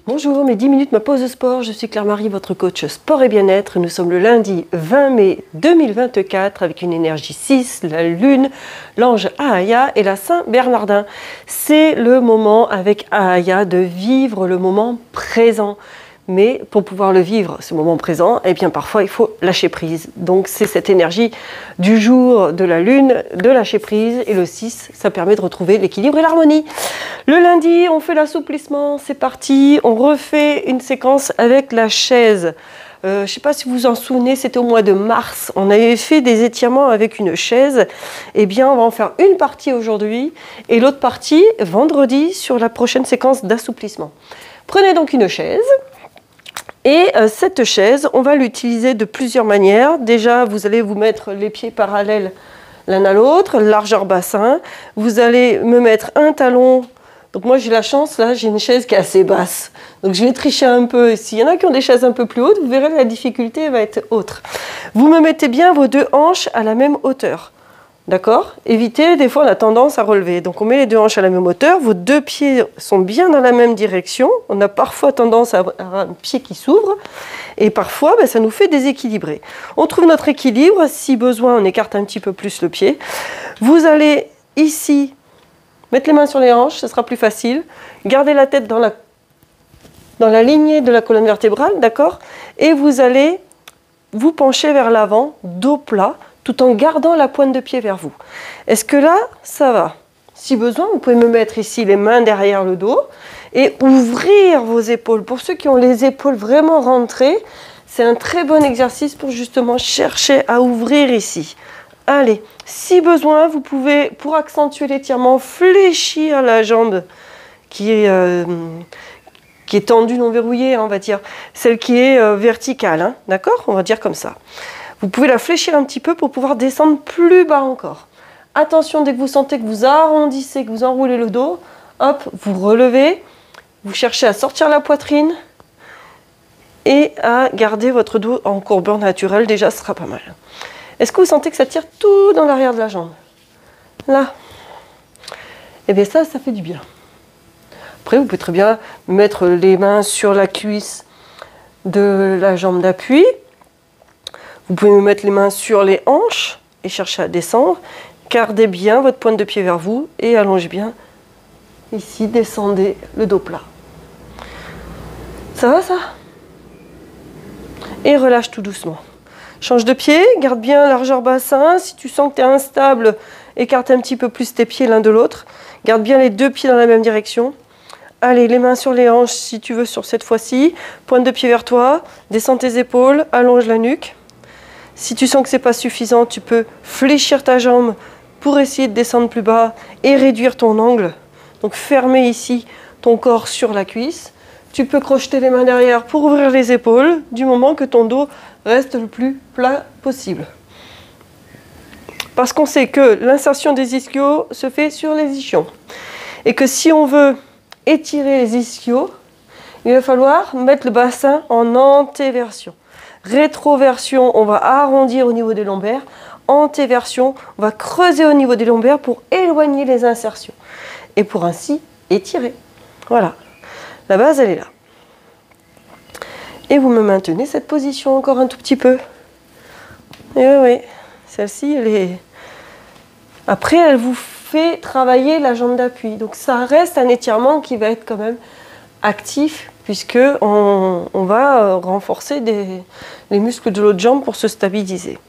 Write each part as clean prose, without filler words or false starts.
Bonjour, mes 10 minutes ma pause sport, je suis Claire-Marie, votre coach sport et bien-être. Nous sommes le lundi 20 mai 2024 avec une énergie 6, la lune, l'ange Ahaya et la Saint-Bernardin. C'est le moment avec Ahaya de vivre le moment présent. Mais pour pouvoir le vivre, ce moment présent, eh bien parfois il faut lâcher prise. Donc c'est cette énergie du jour de la lune, de lâcher prise. Et le 6, ça permet de retrouver l'équilibre et l'harmonie. Le lundi, on fait l'assouplissement, c'est parti. On refait une séquence avec la chaise. Je ne sais pas si vous vous en souvenez, c'était au mois de mars. On avait fait des étirements avec une chaise. Eh bien, on va en faire une partie aujourd'hui et l'autre partie vendredi sur la prochaine séquence d'assouplissement. Prenez donc une chaise. Et cette chaise, on va l'utiliser de plusieurs manières. Déjà, vous allez vous mettre les pieds parallèles l'un à l'autre, largeur bassin. Vous allez me mettre un talon. Donc moi, j'ai la chance, là, j'ai une chaise qui est assez basse. Donc je vais tricher un peu. S'il y en a qui ont des chaises un peu plus hautes, vous verrez, la difficulté va être autre. Vous me mettez bien vos deux hanches à la même hauteur. D'accord? Évitez, des fois on a tendance à relever. Donc on met les deux hanches à la même hauteur, vos deux pieds sont bien dans la même direction. On a parfois tendance à avoir un pied qui s'ouvre et parfois ça nous fait déséquilibrer. On trouve notre équilibre, si besoin on écarte un petit peu plus le pied. Vous allez ici mettre les mains sur les hanches, ce sera plus facile. Gardez la tête dans la lignée de la colonne vertébrale, d'accord? Et vous allez vous pencher vers l'avant, dos plat, tout en gardant la pointe de pied vers vous. Est-ce que là, ça va? Si besoin, vous pouvez me mettre ici les mains derrière le dos et ouvrir vos épaules. Pour ceux qui ont les épaules vraiment rentrées, c'est un très bon exercice pour justement chercher à ouvrir ici. Allez, si besoin, vous pouvez, pour accentuer l'étirement, fléchir la jambe qui est tendue, non verrouillée, on va dire. Celle qui est verticale, hein, d'accord? On va dire comme ça. Vous pouvez la fléchir un petit peu pour pouvoir descendre plus bas encore. Attention, dès que vous sentez que vous arrondissez, que vous enroulez le dos, hop, vous relevez, vous cherchez à sortir la poitrine et à garder votre dos en courbure naturelle, déjà ce sera pas mal. Est-ce que vous sentez que ça tire tout dans l'arrière de la jambe? Là. Et bien ça fait du bien. Après, vous pouvez très bien mettre les mains sur la cuisse de la jambe d'appui. Vous pouvez me mettre les mains sur les hanches et chercher à descendre. Gardez bien votre pointe de pied vers vous et allongez bien. Ici, descendez le dos plat. Ça va ça? Et relâche tout doucement. Change de pied, garde bien largeur bassin. Si tu sens que tu es instable, écarte un petit peu plus tes pieds l'un de l'autre. Garde bien les deux pieds dans la même direction. Allez, les mains sur les hanches si tu veux sur cette fois-ci. Pointe de pied vers toi. Descends tes épaules, allonge la nuque. Si tu sens que ce n'est pas suffisant, tu peux fléchir ta jambe pour essayer de descendre plus bas et réduire ton angle. Donc fermer ici ton corps sur la cuisse. Tu peux crocheter les mains derrière pour ouvrir les épaules du moment que ton dos reste le plus plat possible. Parce qu'on sait que l'insertion des ischios se fait sur les ischions. Et que si on veut étirer les ischios, il va falloir mettre le bassin en antéversion. Rétroversion, on va arrondir au niveau des lombaires. Antéversion, on va creuser au niveau des lombaires pour éloigner les insertions. Et pour ainsi étirer. Voilà. La base, elle est là. Et vous me maintenez cette position encore un tout petit peu. Et oui, celle-ci, elle est... Après, elle vous fait travailler la jambe d'appui. Donc ça reste un étirement qui va être quand même actif, puisqu'on va renforcer les muscles de l'autre jambe pour se stabiliser.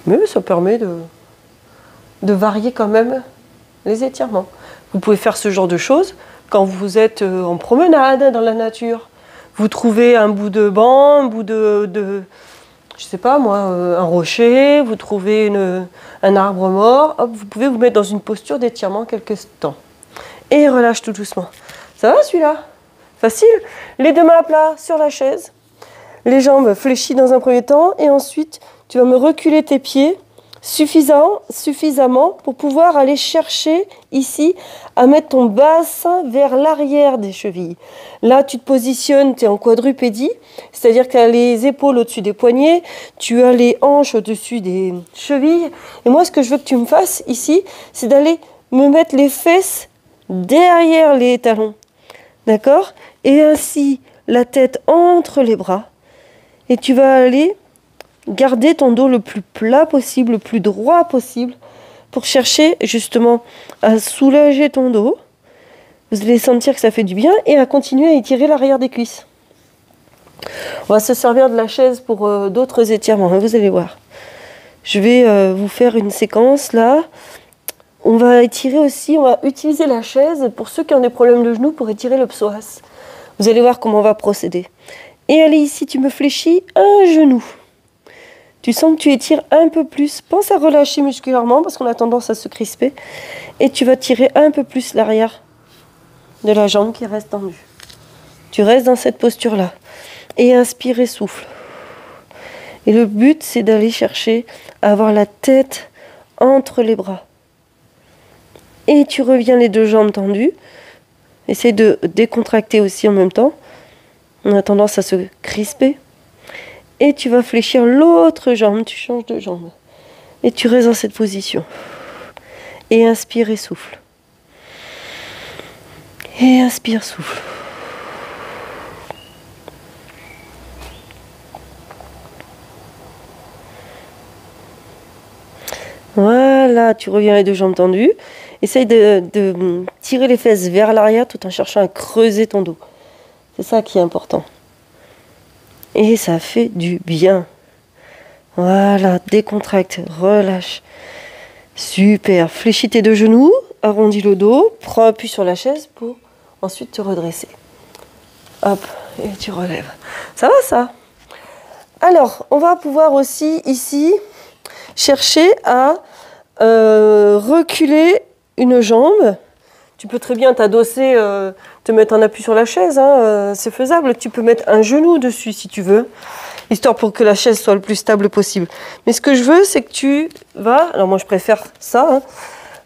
Mais ça permet de varier quand même les étirements. Vous pouvez faire ce genre de choses quand vous êtes en promenade dans la nature. Vous trouvez un bout de banc, un bout je sais pas moi, un rocher, vous trouvez un arbre mort, hop, vous pouvez vous mettre dans une posture d'étirement quelques temps. Et relâche tout doucement. Ça va celui-là? Facile. Les deux mains à plat sur la chaise. Les jambes fléchies dans un premier temps. Et ensuite, tu vas me reculer tes pieds suffisamment pour pouvoir aller chercher ici à mettre ton bassin vers l'arrière des chevilles. Là, tu te positionnes, tu es en quadrupédie, c'est-à-dire que tu as les épaules au-dessus des poignets, tu as les hanches au-dessus des chevilles. Et moi, ce que je veux que tu me fasses ici, c'est d'aller me mettre les fesses derrière les talons. D'accord? Et ainsi, la tête entre les bras. Et tu vas aller garder ton dos le plus plat possible, le plus droit possible, pour chercher justement à soulager ton dos. Vous allez sentir que ça fait du bien et à continuer à étirer l'arrière des cuisses. On va se servir de la chaise pour d'autres étirements, hein, vous allez voir. Je vais vous faire une séquence là. On va étirer aussi, on va utiliser la chaise pour ceux qui ont des problèmes de genoux pour étirer le psoas. Vous allez voir comment on va procéder. Et allez ici, tu me fléchis un genou. Tu sens que tu étires un peu plus. Pense à relâcher musculairement parce qu'on a tendance à se crisper. Et tu vas tirer un peu plus l'arrière de la jambe qui reste tendue. Tu restes dans cette posture-là. Et inspire et souffle. Et le but, c'est d'aller chercher à avoir la tête entre les bras. Et tu reviens les deux jambes tendues. Essaye de décontracter aussi en même temps. On a tendance à se crisper. Et tu vas fléchir l'autre jambe, tu changes de jambe. Et tu restes dans cette position. Et inspire et souffle. Et inspire, souffle. Voilà, tu reviens les deux jambes tendues. Essaye de tirer les fesses vers l'arrière tout en cherchant à creuser ton dos. C'est ça qui est important. Et ça fait du bien. Voilà, décontracte, relâche. Super. Fléchis tes deux genoux, arrondis le dos, prends appui sur la chaise pour ensuite te redresser. Hop, et tu relèves. Ça va ça? Alors, on va pouvoir aussi ici chercher à reculer une jambe. Tu peux très bien t'adosser, te mettre un appui sur la chaise, hein, c'est faisable. Tu peux mettre un genou dessus si tu veux, histoire pour que la chaise soit le plus stable possible. Mais ce que je veux, c'est que tu vas, alors moi je préfère ça, hein,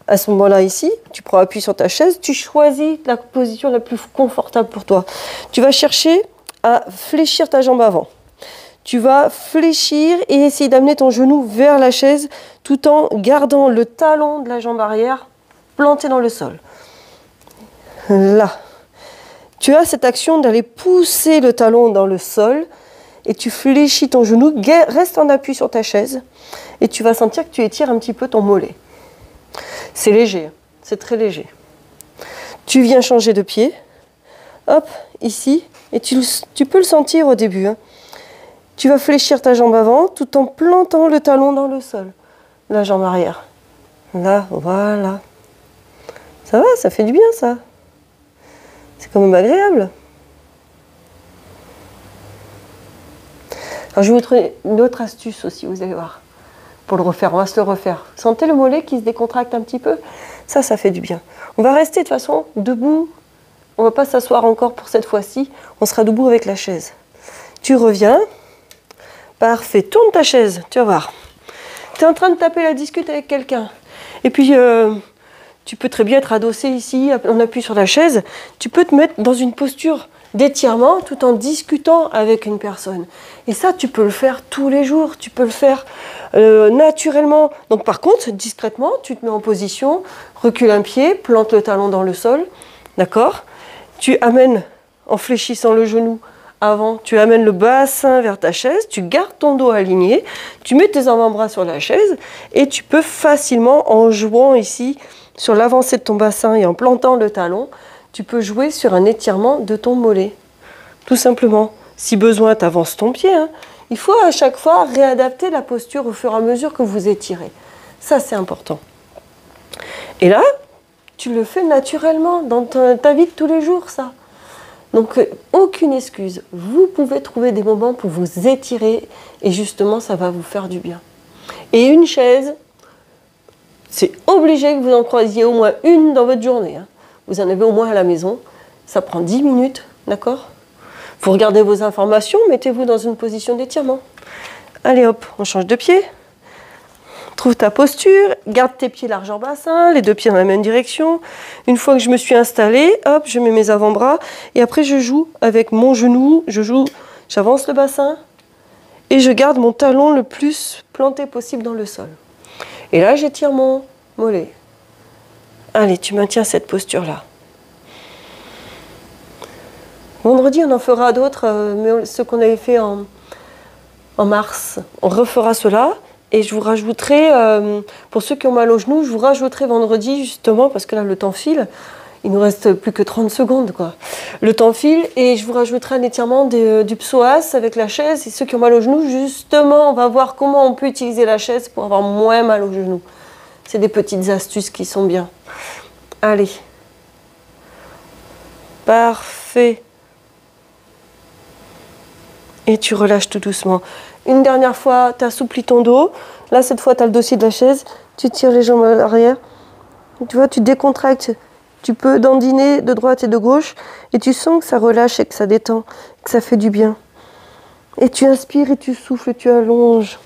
à ce moment-là ici, tu prends appui sur ta chaise, tu choisis la position la plus confortable pour toi. Tu vas chercher à fléchir ta jambe avant. Tu vas fléchir et essayer d'amener ton genou vers la chaise tout en gardant le talon de la jambe arrière planté dans le sol. Là, tu as cette action d'aller pousser le talon dans le sol et tu fléchis ton genou, reste en appui sur ta chaise et tu vas sentir que tu étires un petit peu ton mollet. C'est léger, c'est très léger. Tu viens changer de pied, hop, ici, et tu peux le sentir au début. Hein. Tu vas fléchir ta jambe avant tout en plantant le talon dans le sol, la jambe arrière. Là, voilà. Ça va, ça fait du bien ça. C'est quand même agréable. Alors je vais vous montrer une autre astuce aussi, vous allez voir. Pour le refaire, on va se le refaire. Sentez le mollet qui se décontracte un petit peu. Ça fait du bien. On va rester de toute façon debout. On ne va pas s'asseoir encore pour cette fois-ci. On sera debout avec la chaise. Tu reviens. Parfait. Tourne ta chaise, tu vas voir. Tu es en train de taper la discute avec quelqu'un. Et puis, tu peux très bien être adossé ici, on appuie sur la chaise. Tu peux te mettre dans une posture d'étirement tout en discutant avec une personne. Et ça, tu peux le faire tous les jours. Tu peux le faire naturellement. Donc, par contre, discrètement, tu te mets en position, recule un pied, plante le talon dans le sol. D'accord? Tu amènes, en fléchissant le genou avant, tu amènes le bassin vers ta chaise, tu gardes ton dos aligné, tu mets tes avant-bras sur la chaise et tu peux facilement, en jouant ici sur l'avancée de ton bassin et en plantant le talon, tu peux jouer sur un étirement de ton mollet. Tout simplement. Si besoin, tu avances ton pied. Hein. Il faut à chaque fois réadapter la posture au fur et à mesure que vous étirez. Ça, c'est important. Et là, tu le fais naturellement dans ta vie de tous les jours, ça. Donc, aucune excuse. Vous pouvez trouver des moments pour vous étirer et justement, ça va vous faire du bien. Et une chaise, c'est obligé que vous en croisiez au moins une dans votre journée. Hein. Vous en avez au moins à la maison. Ça prend 10 minutes, d'accord? Vous regardez vos informations, mettez-vous dans une position d'étirement. Allez hop, on change de pied. Trouve ta posture, garde tes pieds larges en bassin, les deux pieds dans la même direction. Une fois que je me suis installée, hop, je mets mes avant-bras et après je joue avec mon genou, j'avance le bassin et je garde mon talon le plus planté possible dans le sol. Et là, j'étire mon mollet. Allez, tu maintiens cette posture-là. Vendredi, on en fera d'autres, mais ceux qu'on avait fait en mars. On refera cela. Et je vous rajouterai, pour ceux qui ont mal aux genoux, je vous rajouterai vendredi, justement, parce que là, le temps file. Il nous reste plus que 30 secondes, quoi. Le temps file, et je vous rajouterai un étirement du psoas avec la chaise. Et ceux qui ont mal aux genoux, justement, on va voir comment on peut utiliser la chaise pour avoir moins mal aux genoux. C'est des petites astuces qui sont bien. Allez. Parfait. Et tu relâches tout doucement. Une dernière fois, tu assouplis ton dos. Là, cette fois, tu as le dossier de la chaise. Tu tires les jambes à l'arrière. Tu vois, tu décontractes. Tu peux dandiner de droite et de gauche. Et tu sens que ça relâche et que ça détend. Que ça fait du bien. Et tu inspires et tu souffles, tu allonges.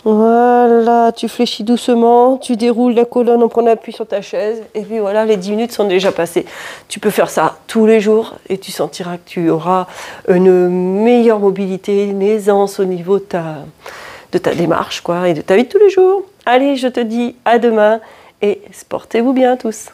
Voilà, tu fléchis doucement, tu déroules la colonne en prenant appui sur ta chaise, et puis voilà, les 10 minutes sont déjà passées. Tu peux faire ça tous les jours, et tu sentiras que tu auras une meilleure mobilité, une aisance au niveau de ta démarche, quoi, et de ta vie de tous les jours. Allez, je te dis à demain, et portez-vous bien tous.